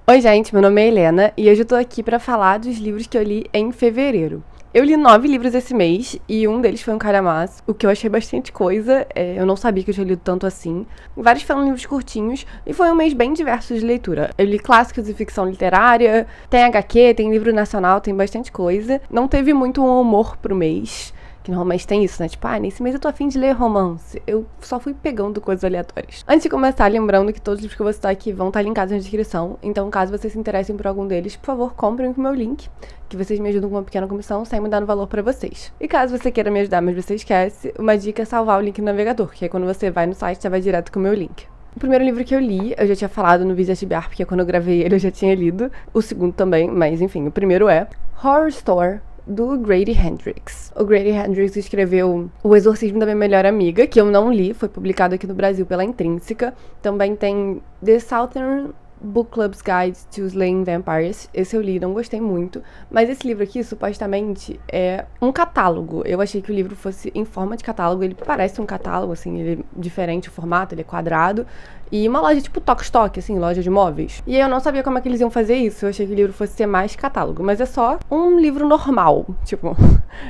Oi, gente, meu nome é Helena e hoje eu tô aqui pra falar dos livros que eu li em fevereiro. Eu li 9 livros esse mês e um deles foi um calhamaço, o que eu achei bastante coisa, eu não sabia que eu tinha lido tanto assim. Vários foram livros curtinhos e foi um mês bem diverso de leitura. Eu li clássicos e ficção literária, tem HQ, tem livro nacional, tem bastante coisa. Não teve muito um humor pro mês, que normalmente tem isso, né? Tipo, nesse mês eu tô afim de ler romance. Eu só fui pegando coisas aleatórias. Antes de começar, lembrando que todos os livros que eu vou citar aqui vão estar linkados na descrição. Então, caso vocês se interessem por algum deles, por favor, comprem com o meu link, que vocês me ajudam com uma pequena comissão sem me dar no valor pra vocês. E caso você queira me ajudar, mas você esquece, uma dica é salvar o link no navegador, que é quando você vai no site, já vai direto com o meu link. O primeiro livro que eu li, eu já tinha falado no vídeo da TBR, porque quando eu gravei ele eu já tinha lido. O segundo também, mas enfim, o primeiro é Horror Store, do Grady Hendrix. O Grady Hendrix escreveu O Exorcismo da Minha Melhor Amiga, que eu não li, foi publicado aqui no Brasil pela Intrínseca. Também tem The Southern Book Club's Guide to Slaying Vampires. Esse eu li, não gostei muito. Mas esse livro aqui, supostamente, é um catálogo. Eu achei que o livro fosse em forma de catálogo. Ele parece um catálogo, assim, ele é diferente o formato, ele é quadrado. E uma loja tipo Tok Stock, assim, loja de móveis. E aí eu não sabia como é que eles iam fazer isso. Eu achei que o livro fosse ser mais catálogo. Mas é só um livro normal. Tipo,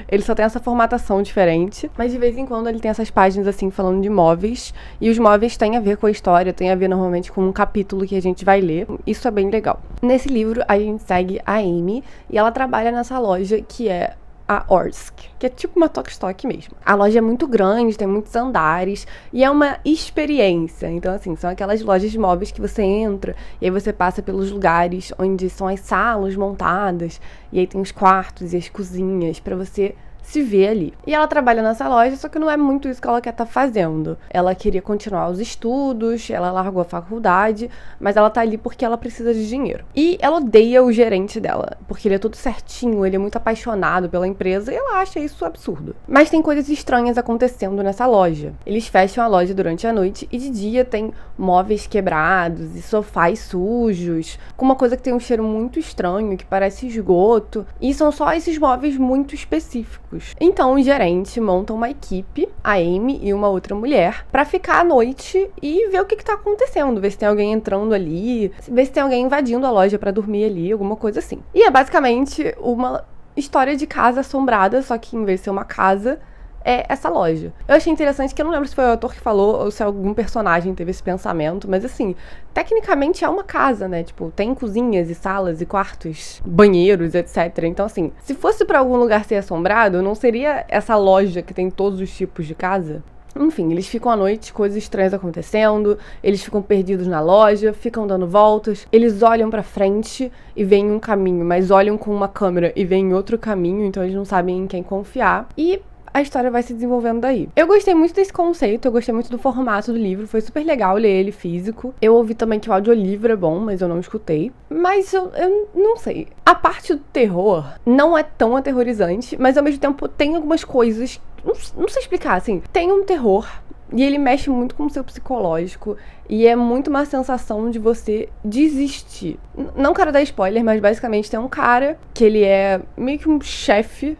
ele só tem essa formatação diferente. Mas de vez em quando ele tem essas páginas, assim, falando de móveis. E os móveis têm a ver com a história, têm a ver normalmente com um capítulo que a gente vai ler. Isso é bem legal. Nesse livro, a gente segue a Amy. E ela trabalha nessa loja que é a Orsk, que é tipo uma Tok Stock mesmo. A loja é muito grande, tem muitos andares e é uma experiência. Então, assim, são aquelas lojas de móveis que você entra e aí você passa pelos lugares onde são as salas montadas e aí tem os quartos e as cozinhas pra você se vê ali. E ela trabalha nessa loja, só que não é muito isso que ela quer estar fazendo. Ela queria continuar os estudos, ela largou a faculdade, mas ela tá ali porque ela precisa de dinheiro. E ela odeia o gerente dela, porque ele é todo certinho, ele é muito apaixonado pela empresa e ela acha isso absurdo. Mas tem coisas estranhas acontecendo nessa loja. Eles fecham a loja durante a noite e de dia tem móveis quebrados e sofás sujos, com uma coisa que tem um cheiro muito estranho, que parece esgoto, e são só esses móveis muito específicos. Então o gerente monta uma equipe, a Amy e uma outra mulher, pra ficar à noite e ver o que tá acontecendo, ver se tem alguém entrando ali, ver se tem alguém invadindo a loja pra dormir ali, alguma coisa assim. E é basicamente uma história de casa assombrada, só que em vez de ser uma casa, é essa loja. Eu achei interessante que eu não lembro se foi o autor que falou ou se algum personagem teve esse pensamento, mas assim, tecnicamente é uma casa, né? Tipo, tem cozinhas e salas e quartos, banheiros, etc. Então assim, se fosse pra algum lugar ser assombrado, não seria essa loja que tem todos os tipos de casa? Enfim, eles ficam à noite, coisas estranhas acontecendo, eles ficam perdidos na loja, ficam dando voltas, eles olham pra frente e veem um caminho, mas olham com uma câmera e veem outro caminho, então eles não sabem em quem confiar. E a história vai se desenvolvendo daí. Eu gostei muito desse conceito, eu gostei muito do formato do livro, foi super legal ler ele físico. Eu ouvi também que o audiolivro é bom, mas eu não escutei. Mas eu não sei. A parte do terror não é tão aterrorizante, mas ao mesmo tempo tem algumas coisas, não sei explicar, assim. Tem um terror e ele mexe muito com o seu psicológico e é muito uma sensação de você desistir. Não quero dar spoiler, mas basicamente tem um cara que ele é meio que um chefe.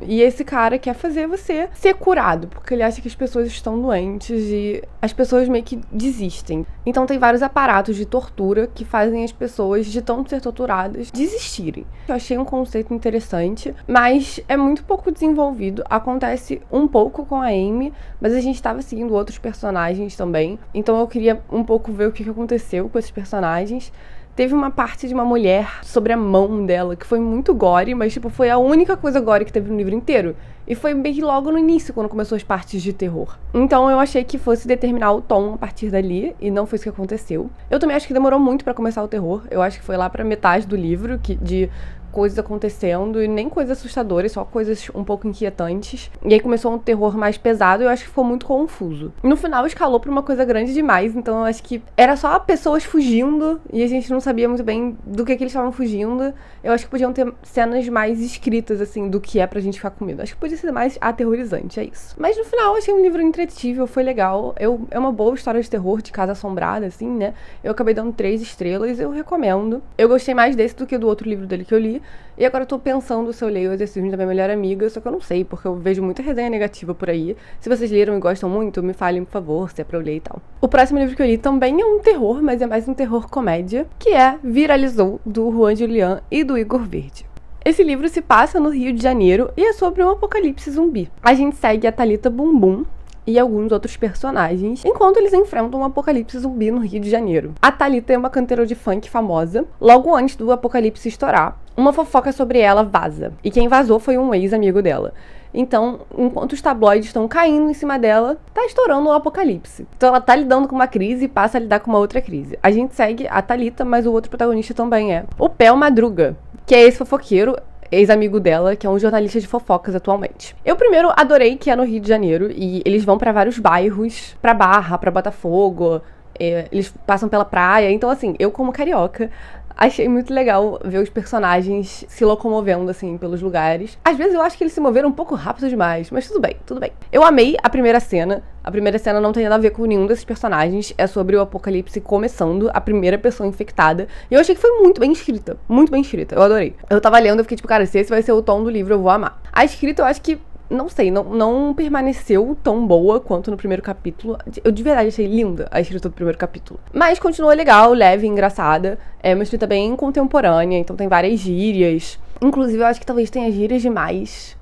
E esse cara quer fazer você ser curado, porque ele acha que as pessoas estão doentes e as pessoas meio que desistem. Então tem vários aparatos de tortura que fazem as pessoas, de tanto ser torturadas, desistirem. Eu achei um conceito interessante, mas é muito pouco desenvolvido. Acontece um pouco com a Amy, mas a gente estava seguindo outros personagens também. Então eu queria um pouco ver o que aconteceu com esses personagens. Teve uma parte de uma mulher sobre a mão dela, que foi muito gore, mas, tipo, foi a única coisa gore que teve no livro inteiro. E foi bem logo no início, quando começou as partes de terror. Então eu achei que fosse determinar o tom a partir dali, e não foi isso que aconteceu. Eu também acho que demorou muito pra começar o terror. Eu acho que foi lá pra metade do livro, de coisas acontecendo, e nem coisas assustadoras, só coisas um pouco inquietantes. E aí começou um terror mais pesado e eu acho que ficou muito confuso. No final escalou pra uma coisa grande demais, então eu acho que era só pessoas fugindo e a gente não sabia muito bem do que eles estavam fugindo. Eu acho que podiam ter cenas mais escritas, assim, do que é pra gente ficar com medo. Acho que podia ser mais aterrorizante, é isso. Mas no final eu achei um livro entretível, foi legal. É uma boa história de terror, de casa assombrada, assim, né? Eu acabei dando 3 estrelas, eu recomendo. Eu gostei mais desse do que do outro livro dele que eu li, E agora eu tô pensando se eu leio o Exorcismo da Minha Melhor Amiga, só que eu não sei, porque eu vejo muita resenha negativa por aí. Se vocês leram e gostam muito, me falem, por favor, se é pra eu ler e tal. O próximo livro que eu li também é um terror, mas é mais um terror comédia, que é Viralizou, do Juan Julián e do Igor Verde. Esse livro se passa no Rio de Janeiro e é sobre um apocalipse zumbi. A gente segue a Thalita Bumbum e alguns outros personagens, enquanto eles enfrentam um apocalipse zumbi no Rio de Janeiro. A Thalita é uma cantora de funk famosa. Logo antes do apocalipse estourar, uma fofoca sobre ela vaza. E quem vazou foi um ex-amigo dela. Então, enquanto os tabloides estão caindo em cima dela, tá estourando um apocalipse. Então ela tá lidando com uma crise e passa a lidar com uma outra crise. A gente segue a Thalita, mas o outro protagonista também é o Pel Madruga, que é esse fofoqueiro, ex-amigo dela, que é um jornalista de fofocas atualmente. Eu primeiro adorei que é no Rio de Janeiro, e eles vão pra vários bairros, pra Barra, pra Botafogo, eles passam pela praia, então assim, eu como carioca, achei muito legal ver os personagens se locomovendo, assim, pelos lugares. Às vezes eu acho que eles se moveram um pouco rápido demais, mas tudo bem, tudo bem. Eu amei a primeira cena. A primeira cena não tem nada a ver com nenhum desses personagens. É sobre o apocalipse começando, a primeira pessoa infectada. E eu achei que foi muito bem escrita. Muito bem escrita. Eu adorei. Eu tava lendo e fiquei tipo, cara, se esse vai ser o tom do livro, eu vou amar. A escrita eu acho que não sei, não permaneceu tão boa quanto no primeiro capítulo. Eu de verdade achei linda a escrita do primeiro capítulo. Mas continua legal, leve, engraçada. É uma escrita bem contemporânea, então tem várias gírias. Inclusive, eu acho que talvez tenha gírias demais.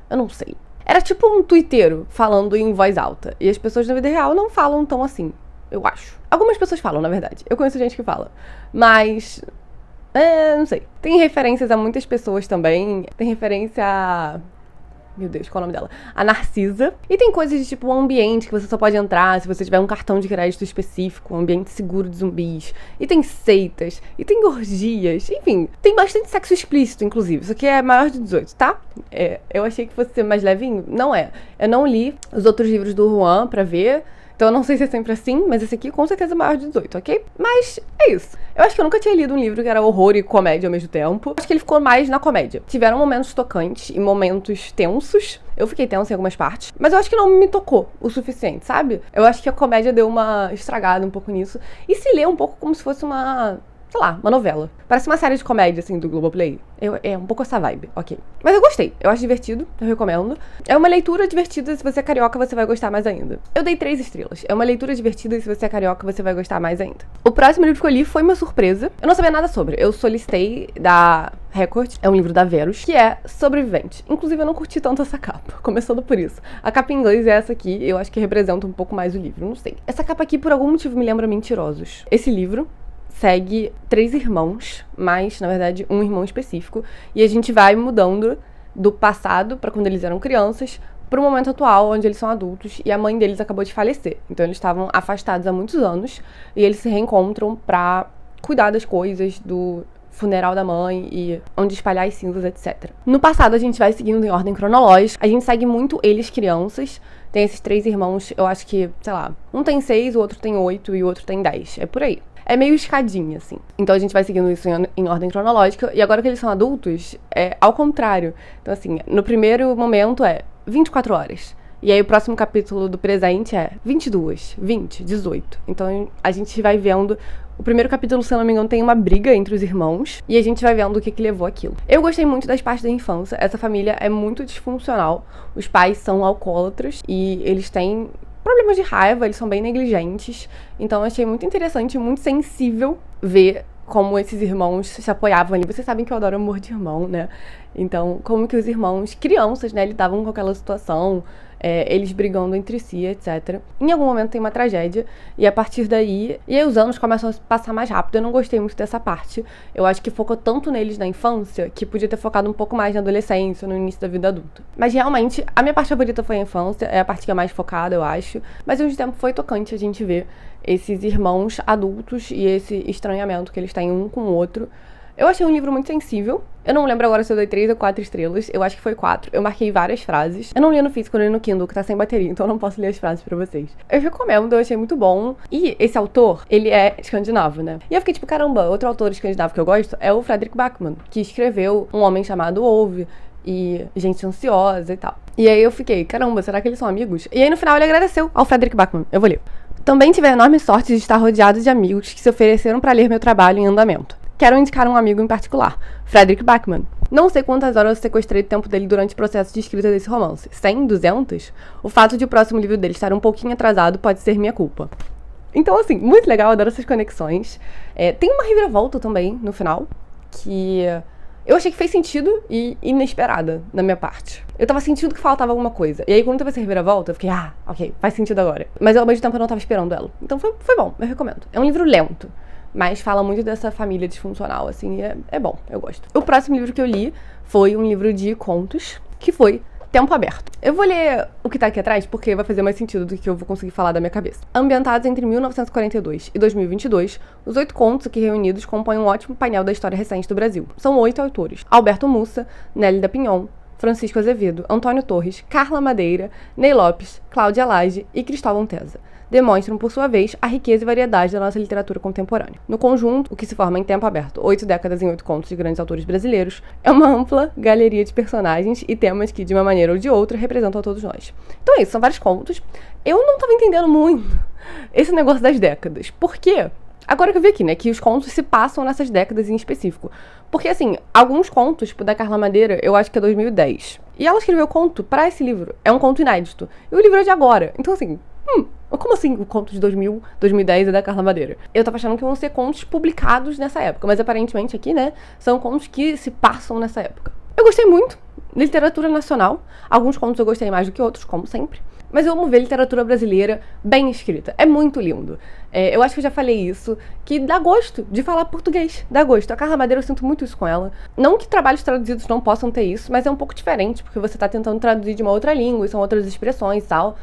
Eu não sei. Era tipo um tuiteiro falando em voz alta. E as pessoas na vida real não falam tão assim, eu acho. Algumas pessoas falam, na verdade. Eu conheço gente que fala. Mas não sei. Tem referências a muitas pessoas também. Tem referência a... Meu Deus, qual é o nome dela? A Narcisa. E tem coisas de tipo um ambiente que você só pode entrar se você tiver um cartão de crédito específico, um ambiente seguro de zumbis. E tem seitas, e tem orgias, enfim. Tem bastante sexo explícito, inclusive. Isso aqui é maior de 18, tá? Eu achei que fosse ser mais levinho. Não é. Eu não li os outros livros do Juan pra ver. Então eu não sei se é sempre assim, mas esse aqui com certeza é maior de 18, ok? Mas é isso. Eu acho que eu nunca tinha lido um livro que era horror e comédia ao mesmo tempo. Acho que ele ficou mais na comédia. Tiveram momentos tocantes e momentos tensos. Eu fiquei tensa em algumas partes, mas eu acho que não me tocou o suficiente, sabe? Eu acho que a comédia deu uma estragada um pouco nisso. E se lê um pouco como se fosse uma... sei lá, uma novela. Parece uma série de comédia, assim, do Globoplay. É um pouco essa vibe, ok. Mas eu gostei, eu acho divertido, eu recomendo. É uma leitura divertida, se você é carioca, você vai gostar mais ainda. Eu dei 3 estrelas. É uma leitura divertida e se você é carioca, você vai gostar mais ainda. O próximo livro que eu li foi uma surpresa. Eu não sabia nada sobre. Eu solicitei da Record, é um livro da Verus, que é Sobrevivente. Inclusive, eu não curti tanto essa capa, começando por isso. A capa em inglês é essa aqui, eu acho que representa um pouco mais o livro, não sei. Essa capa aqui, por algum motivo, me lembra Mentirosos. Esse livro segue 3 irmãos, mas, na verdade, um irmão específico. E a gente vai mudando do passado, pra quando eles eram crianças, pro momento atual, onde eles são adultos. E a mãe deles acabou de falecer. Então, eles estavam afastados há muitos anos. E eles se reencontram pra cuidar das coisas, do funeral da mãe e onde espalhar as cinzas, etc. No passado, a gente vai seguindo em ordem cronológica. A gente segue muito eles crianças. Tem esses 3 irmãos, eu acho que, sei lá, um tem 6, o outro tem 8 e o outro tem 10. É por aí. É meio escadinha, assim. Então a gente vai seguindo isso em ordem cronológica. E agora que eles são adultos, é ao contrário. Então, assim, no primeiro momento é 24 horas. E aí o próximo capítulo do presente é 22, 20, 18. Então a gente vai vendo... O primeiro capítulo, se eu não me engano, tem uma briga entre os irmãos. E a gente vai vendo o que levou aquilo. Eu gostei muito das partes da infância. Essa família é muito disfuncional. Os pais são alcoólatras e eles têm problemas de raiva, eles são bem negligentes. Então eu achei muito interessante, muito sensível ver como esses irmãos se apoiavam ali. Vocês sabem que eu adoro amor de irmão, né? Então, como que os irmãos, crianças, né, lidavam com aquela situação, eles brigando entre si, etc. Em algum momento tem uma tragédia, e a partir daí... E aí os anos começam a passar mais rápido. Eu não gostei muito dessa parte. Eu acho que focou tanto neles na infância, que podia ter focado um pouco mais na adolescência, no início da vida adulta. Mas realmente, a minha parte favorita foi a infância, é a parte que é mais focada, eu acho. Mas ao mesmo tempo foi tocante a gente ver esses irmãos adultos e esse estranhamento que eles têm um com o outro. Eu achei um livro muito sensível. Eu não lembro agora se eu dei 3 ou 4 estrelas. Eu acho que foi 4. Eu marquei várias frases. Eu não li no físico, eu li no Kindle, que tá sem bateria, então eu não posso ler as frases pra vocês. Eu recomendo, eu achei muito bom. E esse autor, ele é escandinavo, né? E eu fiquei tipo, caramba, outro autor escandinavo que eu gosto é o Fredrik Backman, que escreveu Um Homem Chamado Ove e Gente Ansiosa e tal. E aí eu fiquei, caramba, será que eles são amigos? E aí no final ele agradeceu ao Fredrik Backman. Eu vou ler. Também tive a enorme sorte de estar rodeado de amigos que se ofereceram pra ler meu trabalho em andamento. quero indicar um amigo em particular, Fredrik Backman. Não sei quantas horas eu sequestrei o tempo dele durante o processo de escrita desse romance. 100? 200? O fato de o próximo livro dele estar um pouquinho atrasado pode ser minha culpa. Então, assim, muito legal, adoro essas conexões. Tem uma reviravolta também no final, que eu achei que fez sentido e inesperada na minha parte. Eu tava sentindo que faltava alguma coisa. E aí, quando teve essa reviravolta, eu fiquei, ok, faz sentido agora. Mas ao mesmo tempo eu não tava esperando ela. Então foi bom, eu recomendo. É um livro lento, mas fala muito dessa família disfuncional, assim, e é bom, eu gosto. O próximo livro que eu li foi um livro de contos, que foi Tempo Aberto. Eu vou ler o que tá aqui atrás, porque vai fazer mais sentido do que eu vou conseguir falar da minha cabeça. Ambientados entre 1942 e 2022, os 8 contos aqui reunidos compõem um ótimo painel da história recente do Brasil. São 8 autores: Alberto Mussa, Nélida Pinhon, Francisco Azevedo, Antônio Torres, Carla Madeira, Ney Lopes, Cláudia Lage e Cristóvão Teza. Demonstram, por sua vez, a riqueza e variedade da nossa literatura contemporânea. No conjunto, o que se forma em Tempo Aberto, 8 décadas em 8 contos de grandes autores brasileiros, é uma ampla galeria de personagens e temas que, de uma maneira ou de outra, representam a todos nós. Então é isso, são vários contos. Eu não tava entendendo muito esse negócio das décadas. Por quê? Agora que eu vi aqui, né, que os contos se passam nessas décadas em específico. Porque, assim, alguns contos, tipo da Carla Madeira, eu acho que é 2010. E ela escreveu conto pra esse livro. É um conto inédito. E o livro é de agora. Então, assim, como assim o conto de 2000, 2010 é da Carla Madeira? Eu tava achando que iam ser contos publicados nessa época, mas aparentemente aqui, né, são contos que se passam nessa época. Eu gostei muito. Literatura nacional. Alguns contos eu gostei mais do que outros, como sempre. Mas eu amo ver literatura brasileira bem escrita. É muito lindo. Eu acho que eu já falei isso, que dá gosto de falar português. Dá gosto. A Carla Madeira, eu sinto muito isso com ela. Não que trabalhos traduzidos não possam ter isso, mas é um pouco diferente, porque você tá tentando traduzir de uma outra língua, e são outras expressões e tal.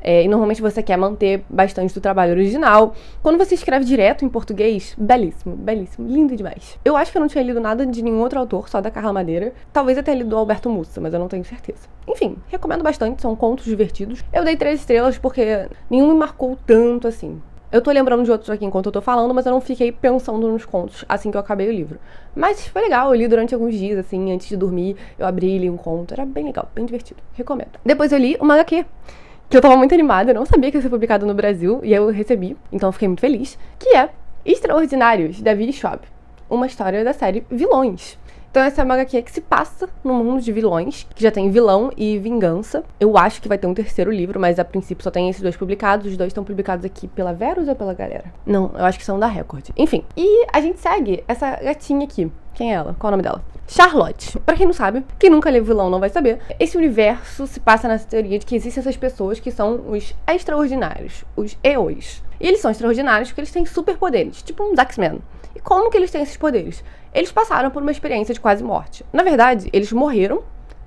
E normalmente você quer manter bastante do trabalho original. Quando você escreve direto em português, belíssimo, belíssimo, lindo demais. Eu acho que eu não tinha lido nada de nenhum outro autor, só da Carla Madeira. Talvez eu tenha lido do Alberto Mussa, mas eu não tenho certeza. Enfim, recomendo bastante, são contos divertidos. Eu dei 3 estrelas porque nenhum me marcou tanto assim. Eu tô lembrando de outros aqui enquanto eu tô falando, mas eu não fiquei pensando nos contos assim que eu acabei o livro. Mas foi legal, eu li durante alguns dias, assim, antes de dormir, eu abri e li um conto. Era bem legal, bem divertido, recomendo. Depois eu li uma HQ, que eu tava muito animada, eu não sabia que ia ser publicado no Brasil, e eu recebi, então eu fiquei muito feliz, que é Extraordinários, de Davi Schwab, uma história da série Vilões. Então essa é uma HQ que se passa no mundo de vilões, que já tem vilão e vingança. Eu acho que vai ter um terceiro livro, mas a princípio só tem esses 2 publicados, os 2 estão publicados aqui pela Verus ou pela Galera? Não, eu acho que são da Record. Enfim, e a gente segue essa gatinha aqui. Quem é ela? Qual é o nome dela? Charlotte. Pra quem não sabe, quem nunca leu vilão não vai saber, esse universo se passa nessa teoria de que existem essas pessoas que são os extraordinários, os EOs. E eles são extraordinários porque eles têm superpoderes, tipo um X-Men. E como que eles têm esses poderes? Eles passaram por uma experiência de quase morte. Na verdade, eles morreram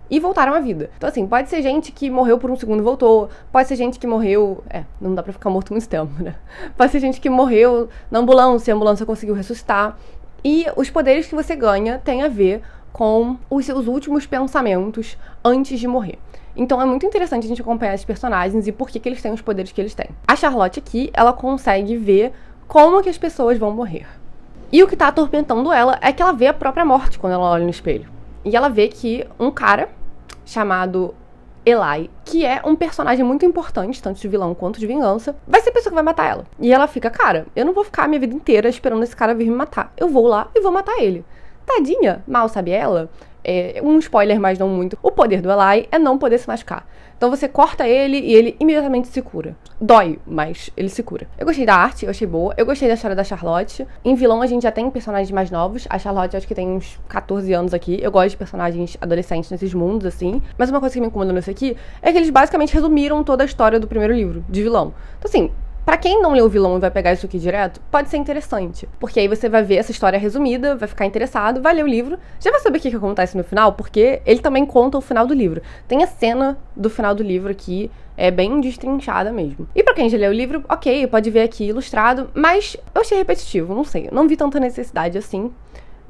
e voltaram à vida. Então, assim, pode ser gente que morreu por um segundo e voltou, pode ser gente que morreu... não dá pra ficar morto muito tempo, né? Pode ser gente que morreu na ambulância, a ambulância conseguiu ressuscitar. E os poderes que você ganha têm a ver com os seus últimos pensamentos antes de morrer. Então é muito interessante a gente acompanhar esses personagens e por que eles têm os poderes que eles têm. A Charlotte aqui, ela consegue ver como que as pessoas vão morrer. E o que tá atormentando ela é que ela vê a própria morte quando ela olha no espelho. E ela vê que um cara chamado Eli, que é um personagem muito importante, tanto de vilão quanto de vingança, vai ser a pessoa que vai matar ela. E ela fica, cara, eu não vou ficar a minha vida inteira esperando esse cara vir me matar. Eu vou lá e vou matar ele. Tadinha, mal sabe ela, um spoiler, mas não muito, o poder do Eli é não poder se machucar. Então você corta ele e ele imediatamente se cura. Dói, mas ele se cura. Eu gostei da arte, eu achei boa. Eu gostei da história da Charlotte. Em vilão a gente já tem personagens mais novos. A Charlotte acho que tem uns 14 anos aqui. Eu gosto de personagens adolescentes nesses mundos, assim. Mas uma coisa que me incomodou nesse aqui é que eles basicamente resumiram toda a história do primeiro livro, de vilão. Então assim, pra quem não leu o vilão e vai pegar isso aqui direto, pode ser interessante. Porque aí você vai ver essa história resumida, vai ficar interessado, vai ler o livro, já vai saber o que acontece no final, porque ele também conta o final do livro. Tem a cena do final do livro aqui, é bem destrinchada mesmo. E pra quem já leu o livro, ok, pode ver aqui ilustrado, mas eu achei repetitivo, não sei, eu não vi tanta necessidade assim.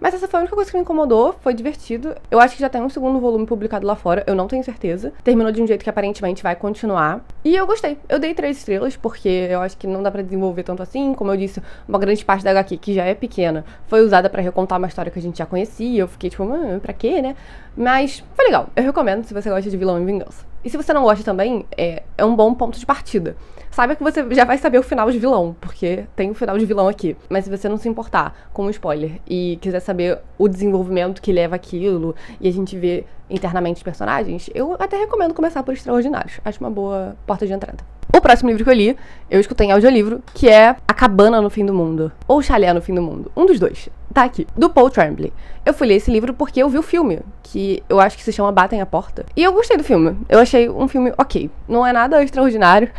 Mas essa foi a única coisa que me incomodou, foi divertido. Eu acho que já tem um segundo volume publicado lá fora, eu não tenho certeza. Terminou de um jeito que aparentemente vai continuar. E eu gostei. Eu dei 3 estrelas, porque eu acho que não dá pra desenvolver tanto assim. Como eu disse, uma grande parte da HQ, que já é pequena, foi usada pra recontar uma história que a gente já conhecia. Eu fiquei tipo, pra quê, né? Mas foi legal. Eu recomendo se você gosta de vilão e vingança. E se você não gosta também, é um bom ponto de partida. Saiba que você já vai saber o final de vilão, porque tem o final de vilão aqui. Mas se você não se importar com o spoiler e quiser saber o desenvolvimento que leva aquilo, e a gente vê internamente os personagens, eu até recomendo começar por Extraordinários. Acho uma boa porta de entrada. O próximo livro que eu li, eu escutei em audiolivro, que é A Cabana no Fim do Mundo, ou Chalé no Fim do Mundo, um dos dois. Tá aqui, do Paul Tremblay. Eu fui ler esse livro porque eu vi o filme, que eu acho que se chama Batem a Porta. E eu gostei do filme. Eu achei um filme ok. Não é nada extraordinário.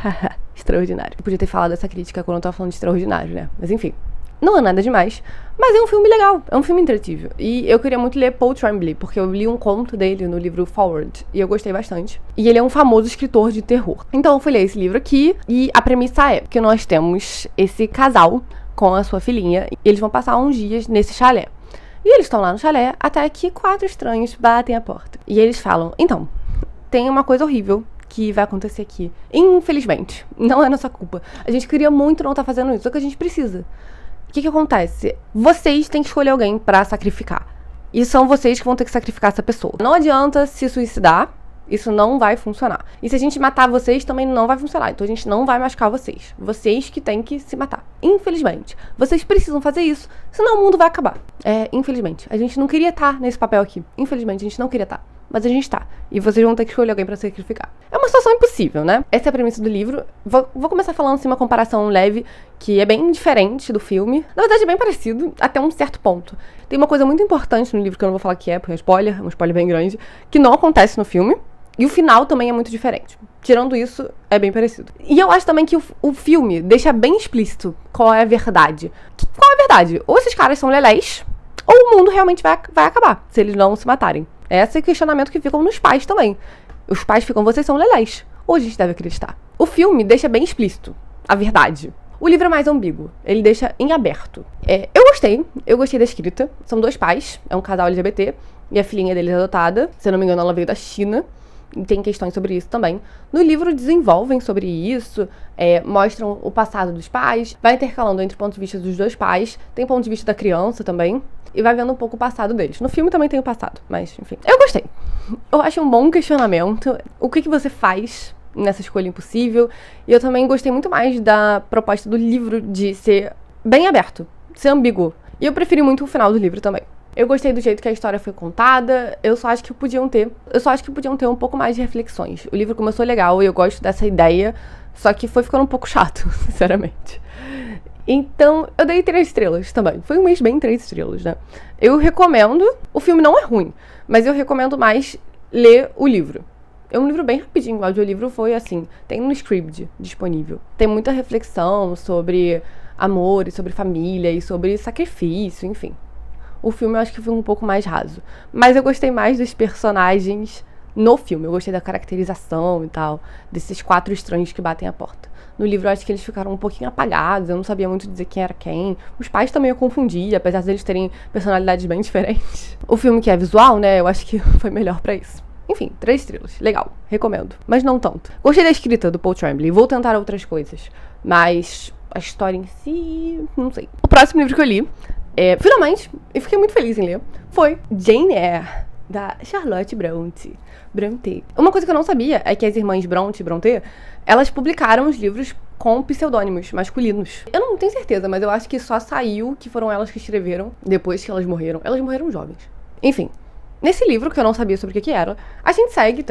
Extraordinário. Eu podia ter falado essa crítica quando eu tava falando de extraordinário, né? Mas enfim. Não é nada demais, mas é um filme legal, é um filme entretível. E eu queria muito ler Paul Tremblay, porque eu li um conto dele no livro Forward, e eu gostei bastante. E ele é um famoso escritor de terror. Então eu fui ler esse livro aqui, e a premissa é que nós temos esse casal com a sua filhinha, e eles vão passar uns dias nesse chalé. E eles estão lá no chalé, até que 4 estranhos batem a porta. E eles falam, então, tem uma coisa horrível que vai acontecer aqui. Infelizmente, não é nossa culpa. A gente queria muito não estar fazendo isso, só que a gente precisa. O que acontece? Vocês têm que escolher alguém pra sacrificar. E são vocês que vão ter que sacrificar essa pessoa. Não adianta se suicidar, isso não vai funcionar. E se a gente matar vocês, também não vai funcionar. Então a gente não vai machucar vocês. Vocês que têm que se matar. Infelizmente. Vocês precisam fazer isso, senão o mundo vai acabar. Infelizmente. A gente não queria estar nesse papel aqui. Infelizmente, a gente não queria estar. Mas a gente tá. E vocês vão ter que escolher alguém pra sacrificar. É uma situação impossível, né? Essa é a premissa do livro. Vou começar falando assim uma comparação leve, que é bem diferente do filme. Na verdade, é bem parecido, até um certo ponto. Tem uma coisa muito importante no livro, que eu não vou falar que porque é um spoiler bem grande, que não acontece no filme. E o final também é muito diferente. Tirando isso, é bem parecido. E eu acho também que o filme deixa bem explícito qual é a verdade. Qual é a verdade? Ou esses caras são lelés, ou o mundo realmente vai acabar, se eles não se matarem. Esse é o questionamento que ficam nos pais também. Os pais ficam, vocês são lelés. Ou a gente deve acreditar. O filme deixa bem explícito a verdade. O livro é mais ambíguo. Ele deixa em aberto. Eu gostei da escrita. São 2 pais, é um casal LGBT. E a filhinha deles é adotada. Se eu não me engano, ela veio da China. E tem questões sobre isso também. No livro desenvolvem sobre isso, mostram o passado dos pais, vai intercalando entre pontos de vista dos 2 pais, tem ponto de vista da criança também, e vai vendo um pouco o passado deles. No filme também tem o passado, mas enfim. Eu gostei. Eu acho um bom questionamento. O que você faz nessa escolha impossível? E eu também gostei muito mais da proposta do livro de ser bem aberto, ser ambíguo. E eu preferi muito o final do livro também. Eu gostei do jeito que a história foi contada, eu só acho que podiam ter um pouco mais de reflexões. O livro começou legal e eu gosto dessa ideia, só que foi ficando um pouco chato, sinceramente. Então, eu dei 3 estrelas também. Foi um mês bem 3 estrelas, né? Eu recomendo, o filme não é ruim, mas eu recomendo mais ler o livro. É um livro bem rapidinho, o audiolivro foi assim, tem no Scribd disponível. Tem muita reflexão sobre amor e sobre família e sobre sacrifício, enfim. O filme eu acho que foi um pouco mais raso. Mas eu gostei mais dos personagens no filme. Eu gostei da caracterização e tal, desses 4 estranhos que batem a porta. No livro eu acho que eles ficaram um pouquinho apagados, eu não sabia muito dizer quem era quem. Os pais também eu confundia, apesar de eles terem personalidades bem diferentes. O filme que é visual, né, eu acho que foi melhor pra isso. Enfim, 3 estrelas. Legal. Recomendo. Mas não tanto. Gostei da escrita do Paul Tremblay. Vou tentar outras coisas. Mas a história em si, não sei. O próximo livro que eu li, finalmente, e fiquei muito feliz em ler, foi Jane Eyre, da Charlotte Brontë. Uma coisa que eu não sabia é que as irmãs Brontë e Brontë, elas publicaram os livros com pseudônimos masculinos. Eu não tenho certeza, mas eu acho que só saiu que foram elas que escreveram depois que elas morreram. Elas morreram jovens. Enfim. Nesse livro, que eu não sabia sobre o que era, a gente segue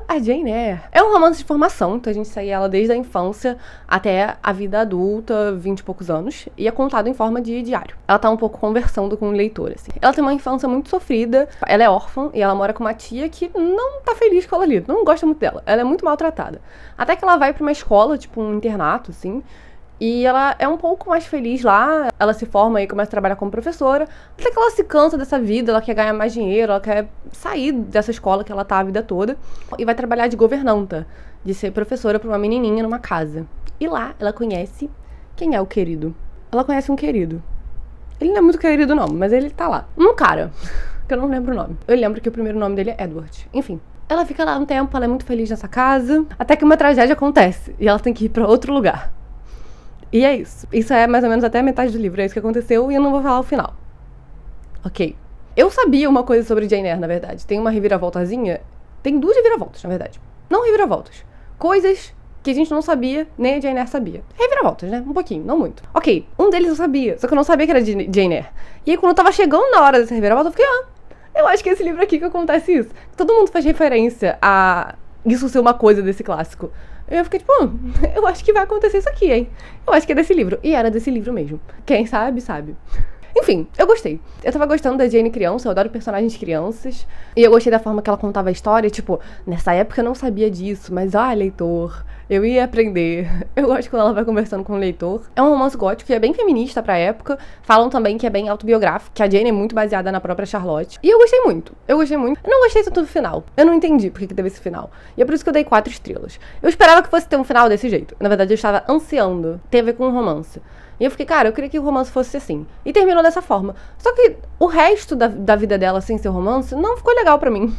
a Jane Eyre. É um romance de formação, então a gente segue ela desde a infância até a vida adulta, 20 e poucos anos, e é contado em forma de diário. Ela tá um pouco conversando com o leitor, assim. Ela tem uma infância muito sofrida, ela é órfã e ela mora com uma tia que não tá feliz com ela ali, não gosta muito dela. Ela é muito maltratada. Até que ela vai pra uma escola, tipo um internato, assim, e ela é um pouco mais feliz lá, ela se forma e começa a trabalhar como professora, até que ela se cansa dessa vida, ela quer ganhar mais dinheiro, ela quer sair dessa escola que ela tá a vida toda, e vai trabalhar de governanta, de ser professora pra uma menininha numa casa. E lá ela conhece quem é o querido. Ela conhece um querido. Ele não é muito querido não, mas ele tá lá. Um cara, que eu não lembro o nome. Eu lembro que o primeiro nome dele é Edward. Enfim. Ela fica lá um tempo, ela é muito feliz nessa casa, até que uma tragédia acontece, e ela tem que ir pra outro lugar. E é isso. Isso é mais ou menos até a metade do livro. É isso que aconteceu e eu não vou falar o final. Ok. Eu sabia uma coisa sobre Jane Eyre, na verdade. Tem uma reviravoltazinha. Tem 2 reviravoltas, na verdade. Não reviravoltas. Coisas que a gente não sabia, nem a Jane Eyre sabia. Reviravoltas, né? Um pouquinho, não muito. Ok, um deles eu sabia, só que eu não sabia que era de Jane Eyre. E aí quando eu tava chegando na hora dessa reviravolta, eu fiquei, eu acho que é esse livro aqui que acontece isso. Todo mundo faz referência a isso ser uma coisa desse clássico. Eu fiquei tipo, eu acho que vai acontecer isso aqui, hein? Eu acho que é desse livro. E era desse livro mesmo. Quem sabe, sabe. Enfim, eu gostei. Eu tava gostando da Jane criança, eu adoro personagens crianças. E eu gostei da forma que ela contava a história. Tipo, nessa época eu não sabia disso, mas leitor, eu ia aprender. Eu gosto quando ela vai conversando com o leitor. É um romance gótico que é bem feminista pra época. Falam também que é bem autobiográfico, que a Jane é muito baseada na própria Charlotte. E eu gostei muito. Eu não gostei tanto do final. Eu não entendi porque que teve esse final. E é por isso que eu dei 4 estrelas. Eu esperava que fosse ter um final desse jeito. Na verdade, eu estava ansiando. Tem a ver com um romance. E eu fiquei, cara, eu queria que o romance fosse assim. E terminou dessa forma. Só que o resto da vida dela sem ser romance não ficou legal pra mim.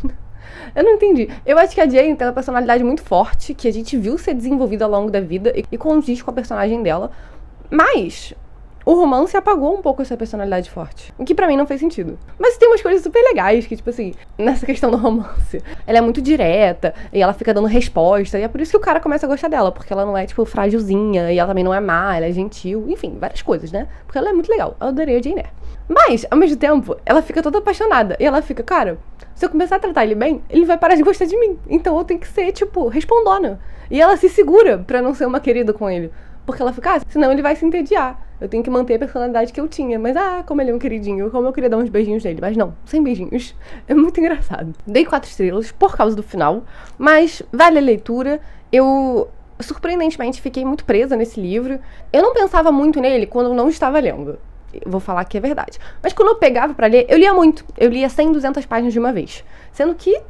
Eu não entendi. Eu acho que a Jane tem uma personalidade muito forte, que a gente viu ser desenvolvida ao longo da vida e condiz com a personagem dela. Mas o romance apagou um pouco essa personalidade forte. O que pra mim não fez sentido. Mas tem umas coisas super legais, que tipo assim, nessa questão do romance, ela é muito direta, e ela fica dando resposta, e é por isso que o cara começa a gostar dela, porque ela não é, tipo, frágilzinha, e ela também não é má, ela é gentil, enfim, várias coisas, né? Porque ela é muito legal. Eu adorei a Jane Eyre. Mas, ao mesmo tempo, ela fica toda apaixonada, e ela fica, cara, se eu começar a tratar ele bem, ele vai parar de gostar de mim. Então eu tenho que ser, tipo, respondona. E ela se segura pra não ser uma querida com ele. Porque ela fica, senão ele vai se entediar. Eu tenho que manter a personalidade que eu tinha. Mas, como ele é um queridinho, como eu queria dar uns beijinhos nele. Mas não, sem beijinhos. É muito engraçado. Dei 4 estrelas por causa do final. Mas vale a leitura. Eu, surpreendentemente, fiquei muito presa nesse livro. Eu não pensava muito nele quando eu não estava lendo. Eu vou falar que é verdade. Mas quando eu pegava pra ler, eu lia muito. Eu lia 100, 200 páginas de uma vez. Sendo que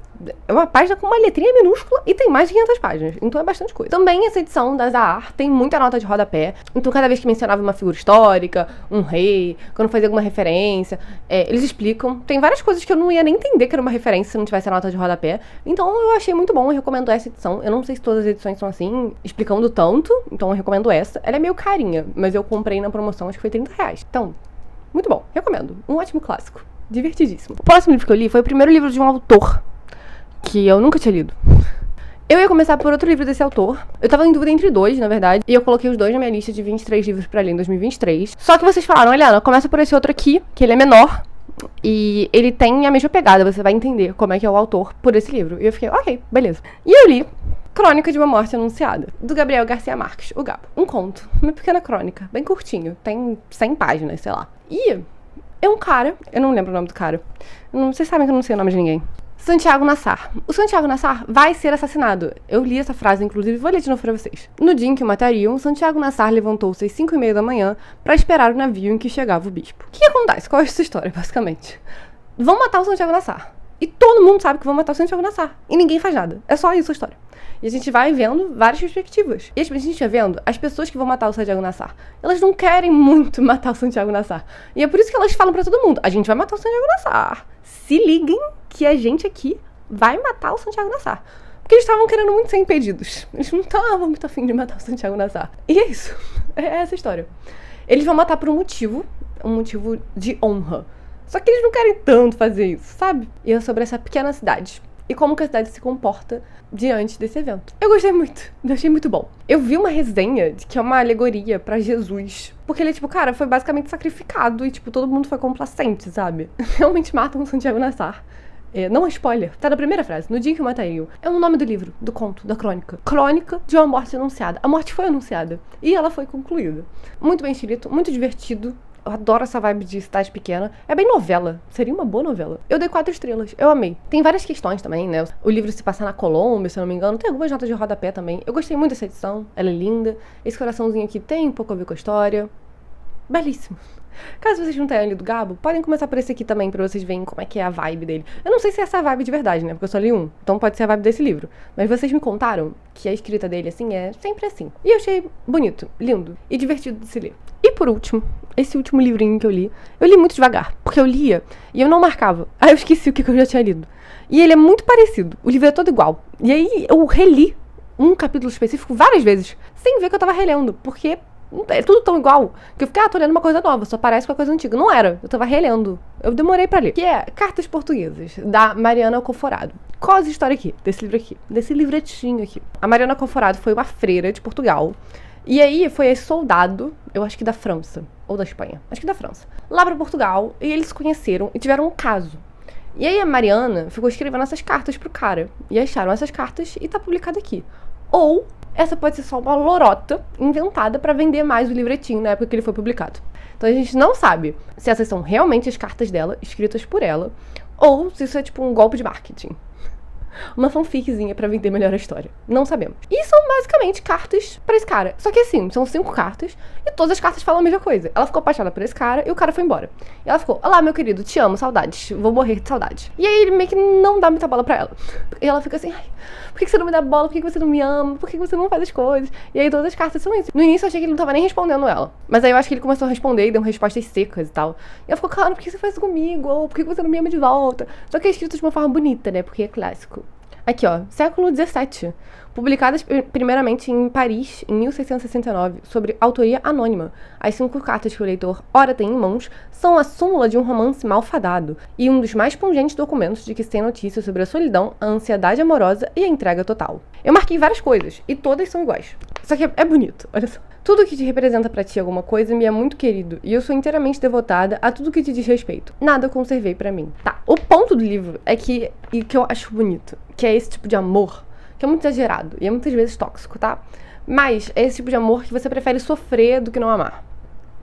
é uma página com uma letrinha minúscula e tem mais de 500 páginas. Então é bastante coisa. Também essa edição da Zahar tem muita nota de rodapé. Então cada vez que mencionava uma figura histórica, um rei, quando fazia alguma referência, eles explicam. Tem várias coisas que eu não ia nem entender que era uma referência se não tivesse a nota de rodapé. Então eu achei muito bom, eu recomendo essa edição. Eu não sei se todas as edições são assim, explicando tanto. Então eu recomendo essa. Ela é meio carinha, mas eu comprei na promoção, acho que foi R$30. Então, muito bom, recomendo. Um ótimo clássico. Divertidíssimo. O próximo livro que eu li foi o primeiro livro de um autor que eu nunca tinha lido. Eu ia começar por outro livro desse autor. Eu tava em dúvida entre 2, na verdade. E eu coloquei os 2 na minha lista de 23 livros pra ler em 2023. Só que vocês falaram, Eliana, começa por esse outro aqui, que ele é menor. E ele tem a mesma pegada, você vai entender como é que é o autor por esse livro. E eu fiquei, ok, beleza. E eu li Crônica de uma Morte Anunciada, do Gabriel Garcia Marques, o Gabo. Um conto, uma pequena crônica, bem curtinho. Tem 100 páginas, sei lá. E é um cara, eu não lembro o nome do cara. Vocês sabem que eu não sei o nome de ninguém. Santiago Nassar. O Santiago Nassar vai ser assassinado. Eu li essa frase, inclusive, vou ler de novo pra vocês. No dia em que o matariam, Santiago Nassar levantou-se às 5h30 da manhã pra esperar o navio em que chegava o bispo. O que acontece? Qual é essa história, basicamente? Vão matar o Santiago Nassar. E todo mundo sabe que vão matar o Santiago Nassar. E ninguém faz nada. É só isso a história. E a gente vai vendo várias perspectivas. E a gente vai vendo as pessoas que vão matar o Santiago Nassar. Elas não querem muito matar o Santiago Nassar. E é por isso que elas falam pra todo mundo, a gente vai matar o Santiago Nassar. Se liguem que a gente aqui vai matar o Santiago Nassar. Porque eles estavam querendo muito ser impedidos. Eles não estavam muito afim de matar o Santiago Nassar. E é isso. É essa a história. Eles vão matar por um motivo de honra. Só que eles não querem tanto fazer isso, sabe? E é sobre essa pequena cidade. E como que a cidade se comporta diante desse evento. Eu gostei muito. Eu achei muito bom. Eu vi uma resenha de que é uma alegoria pra Jesus. Porque ele, tipo, cara, foi basicamente sacrificado e, tipo, todo mundo foi complacente, sabe? Realmente matam o Santiago Nassar. Não é spoiler, tá na primeira frase, no dia em que o matariam. É o nome do livro, do conto, da crônica. Crônica de uma morte anunciada. A morte foi anunciada e ela foi concluída. Muito bem escrito, muito divertido. Eu adoro essa vibe de cidade pequena. É bem novela. Seria uma boa novela. Eu dei 4 estrelas. Eu amei. Tem várias questões também, né? O livro se passa na Colômbia, se eu não me engano. Tem algumas notas de rodapé também. Eu gostei muito dessa edição. Ela é linda. Esse coraçãozinho aqui tem um pouco a ver com a história. Belíssimo. Caso vocês não tenham lido Gabo, podem começar por esse aqui também, pra vocês verem como é que é a vibe dele. Eu não sei se é essa vibe de verdade, né? Porque eu só li um. Então pode ser a vibe desse livro. Mas vocês me contaram que a escrita dele, assim, é sempre assim. E eu achei bonito, lindo e divertido de se ler. E por último, esse último livrinho que eu li muito devagar. Porque eu lia e eu não marcava. Aí eu esqueci o que eu já tinha lido. E ele é muito parecido. O livro é todo igual. E aí eu reli um capítulo específico várias vezes, sem ver que eu tava relendo. Porque É tudo tão igual que eu fiquei, tô lendo uma coisa nova, só parece com a coisa antiga. Não era, eu tava relendo. Eu demorei pra ler. Que é Cartas Portuguesas, da Mariana Conforado. Qual é a história aqui, desse livro aqui? Desse livretinho aqui. A Mariana Conforado foi uma freira de Portugal. E aí foi esse soldado, eu acho que da França, ou da Espanha, acho que da França, lá pra Portugal, e eles se conheceram e tiveram um caso. E aí a Mariana ficou escrevendo essas cartas pro cara. E acharam essas cartas e tá publicado aqui. Ou essa pode ser só uma lorota inventada pra vender mais o livretinho na época que ele foi publicado. Então a gente não sabe se essas são realmente as cartas dela, escritas por ela, ou se isso é tipo um golpe de marketing. Uma fanficzinha pra vender melhor a história. Não sabemos. E são basicamente cartas pra esse cara. Só que assim, são 5 cartas e todas as cartas falam a mesma coisa. Ela ficou apaixonada por esse cara e o cara foi embora. E ela ficou, olá meu querido, te amo, saudades, vou morrer de saudade. E aí ele meio que não dá muita bola pra ela. E ela fica assim, ai, por que você não me dá bola? Por que você não me ama? Por que você não faz as coisas? E aí todas as cartas são isso. No início eu achei que ele não tava nem respondendo ela. Mas aí eu acho que ele começou a responder e deu respostas secas e tal. E ela ficou, cara, por que você faz isso comigo? Ou por que você não me ama de volta? Só que é escrito de uma forma bonita, né? Porque é clássico. Aqui, ó, século XVII. Publicadas primeiramente em Paris, em 1669, sobre autoria anônima. As 5 cartas que o leitor ora tem em mãos são a súmula de um romance malfadado e um dos mais pungentes documentos de que se tem notícia sobre a solidão, a ansiedade amorosa e a entrega total. Eu marquei várias coisas, e todas são iguais. Só que é bonito, olha só. Tudo que te representa pra ti alguma coisa me é muito querido, e eu sou inteiramente devotada a tudo que te diz respeito. Nada conservei pra mim. Tá, o ponto do livro é que, e que eu acho bonito, que é esse tipo de amor, que é muito exagerado, e é muitas vezes tóxico, tá? Mas é esse tipo de amor que você prefere sofrer do que não amar.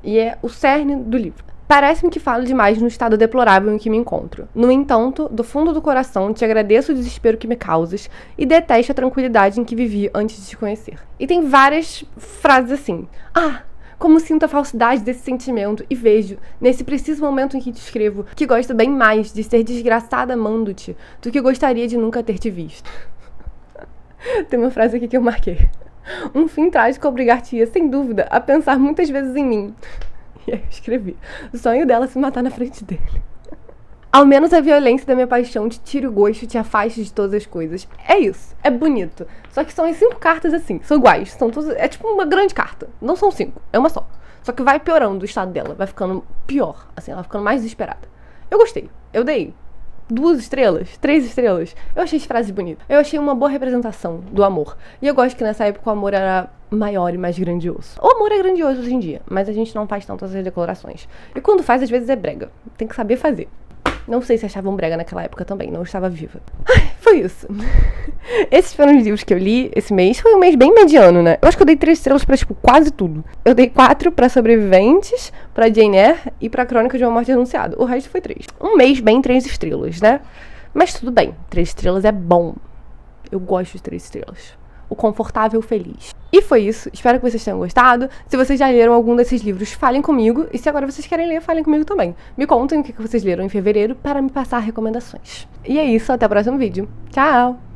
E é o cerne do livro. Parece-me que falo demais no estado deplorável em que me encontro. No entanto, do fundo do coração, te agradeço o desespero que me causas e detesto a tranquilidade em que vivi antes de te conhecer. E tem várias frases assim. Ah, como sinto a falsidade desse sentimento e vejo, nesse preciso momento em que te escrevo, que gosto bem mais de ser desgraçada amando-te do que gostaria de nunca ter te visto. Tem uma frase aqui que eu marquei. Um fim trágico obrigar-te-ia, sem dúvida, a pensar muitas vezes em mim. E aí eu escrevi, o sonho dela se matar na frente dele. Ao menos a violência da minha paixão te tire o gosto e te afaste de todas as coisas. É isso, é bonito. Só que são as 5 cartas assim, são iguais. São todas, é tipo uma grande carta. Não são 5, é uma só. Só que vai piorando o estado dela, vai ficando pior, assim, ela vai ficando mais desesperada. Eu gostei, eu dei 2 estrelas, 3 estrelas. Eu achei as frases bonitas. Eu achei uma boa representação do amor. E eu gosto que nessa época o amor era maior e mais grandioso. O amor é grandioso hoje em dia, mas a gente não faz tanto essas declarações. E quando faz, às vezes é brega. Tem que saber fazer. Não sei se achavam brega naquela época também, não estava viva. Ai, foi isso. Esses foram os livros que eu li esse mês. Foi um mês bem mediano, né? Eu acho que eu dei 3 estrelas pra, tipo, quase tudo. Eu dei 4 pra Sobreviventes, pra Jane Eyre e pra Crônica de uma Morte Anunciada. O resto foi 3. Um mês bem 3 estrelas, né? Mas tudo bem, 3 estrelas é bom. Eu gosto de 3 estrelas. O confortável feliz. E foi isso, espero que vocês tenham gostado. Se vocês já leram algum desses livros, falem comigo. E se agora vocês querem ler, falem comigo também. Me contem o que vocês leram em fevereiro para me passar recomendações. E é isso, até o próximo vídeo. Tchau!